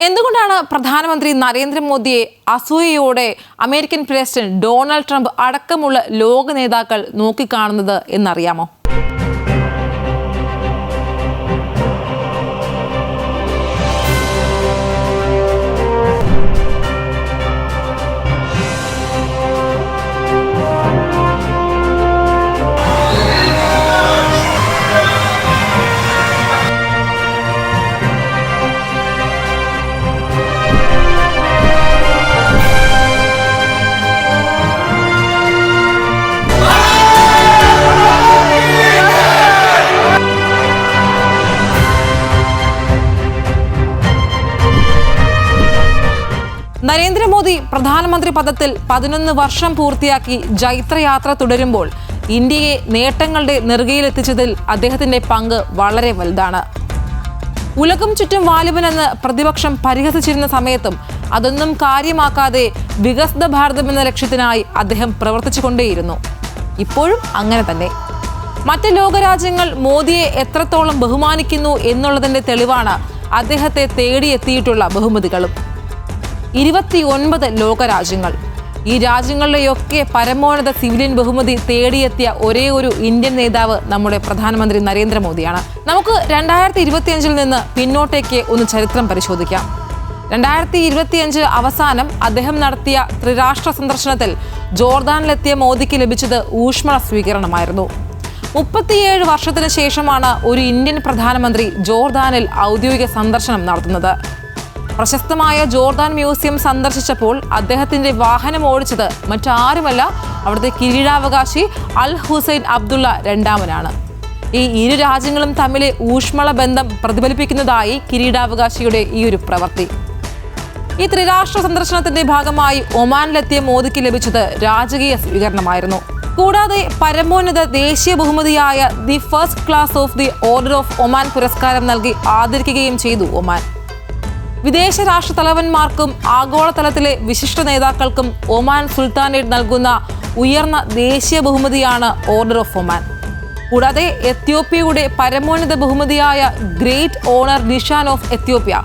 എന്തുകൊണ്ടാണ് പ്രധാനമന്ത്രി നരേന്ദ്രമോദിയെ അസൂയയോടെ അമേരിക്കൻ പ്രസിഡന്റ് ഡൊണാൾഡ് ട്രംപ് അടക്കമുള്ള ലോക നേതാക്കൾ നോക്കിക്കാണുന്നത് എന്നറിയാമോ? നരേന്ദ്രമോദി പ്രധാനമന്ത്രി പദത്തിൽ 11 വർഷം പൂർത്തിയാക്കി ജൈത്രയാത്ര തുടരുമ്പോൾ ഇന്ത്യയെ നേട്ടങ്ങളുടെ നെറുകയിലെത്തിച്ചതിൽ അദ്ദേഹത്തിന്റെ പങ്ക് വളരെ വലുതാണ്. ഉലകം ചുറ്റും വാലിബനെന്ന് പ്രതിപക്ഷം പരിഹസിച്ചിരുന്ന സമയത്തും അതൊന്നും കാര്യമാക്കാതെ വികസിത ഭാരതം എന്ന ലക്ഷ്യത്തിനായി അദ്ദേഹം പ്രവർത്തിച്ചുകൊണ്ടേയിരുന്നു. ഇപ്പോഴും അങ്ങനെ തന്നെ. മറ്റ് ലോകരാജ്യങ്ങൾ മോദിയെ എത്രത്തോളം ബഹുമാനിക്കുന്നു എന്നുള്ളതിന്റെ തെളിവാണ് അദ്ദേഹത്തെ തേടിയെത്തിയിട്ടുള്ള ബഹുമതികളും. 29 ലോകരാജ്യങ്ങൾ. ഈ രാജ്യങ്ങളിലെയൊക്കെ പരമോന്നത സിവിലിയൻ ബഹുമതി തേടിയെത്തിയ ഒരേ ഒരു ഇന്ത്യൻ നേതാവ് നമ്മുടെ പ്രധാനമന്ത്രി നരേന്ദ്രമോദിയാണ്. നമുക്ക് 2025 നിന്ന് പിന്നോട്ടേക്ക് ഒന്ന് ചരിത്രം പരിശോധിക്കാം. 2025 അവസാനം അദ്ദേഹം നടത്തിയ ത്രിരാഷ്ട്ര സന്ദർശനത്തിൽ ജോർദാനിലെത്തിയ മോദിക്ക് ലഭിച്ചത് ഊഷ്മള സ്വീകരണമായിരുന്നു. 37 വർഷത്തിന് ശേഷമാണ് ഒരു ഇന്ത്യൻ പ്രധാനമന്ത്രി ജോർദാനിൽ ഔദ്യോഗിക സന്ദർശനം നടത്തുന്നത്. പ്രശസ്തമായ ജോർദാൻ മ്യൂസിയം സന്ദർശിച്ചപ്പോൾ അദ്ദേഹത്തിന്റെ വാഹനം ഓടിച്ചത് മറ്റാരുമല്ല, അവിടുത്തെ കിരീടാവകാശി അൽ ഹുസൈൻ അബ്ദുള്ള രണ്ടാമനാണ്. ഈ ഇരു രാജ്യങ്ങളും തമ്മിലെ ഊഷ്മള ബന്ധം പ്രതിഫലിപ്പിക്കുന്നതായി കിരീടാവകാശിയുടെ ഈ ഒരു പ്രവൃത്തി. ഈ ത്രിരാഷ്ട്ര സന്ദർശനത്തിന്റെ ഭാഗമായി ഒമാനിലെത്തിയ മോദിക്ക് ലഭിച്ചത് രാജകീയ സ്വീകരണമായിരുന്നു. കൂടാതെ പരമോന്നത ദേശീയ ബഹുമതിയായ the first class of the order of Oman പുരസ്കാരം നൽകി ആദരിക്കുകയും ചെയ്തു ഒമാൻ. വിദേശ രാഷ്ട്ര തലവന്മാർക്കും ആഗോളതലത്തിലെ വിശിഷ്ട നേതാക്കൾക്കും ഒമാൻ സുൽത്താനേറ്റ് നൽകുന്ന ഉയർന്ന ദേശീയ ബഹുമതിയാണ് ഓർഡർ ഓഫ് ഒമാൻ. കൂടാതെ എത്യോപ്യയുടെ പരമോന്നത ബഹുമതിയായ great owner Nishan of Ethiopia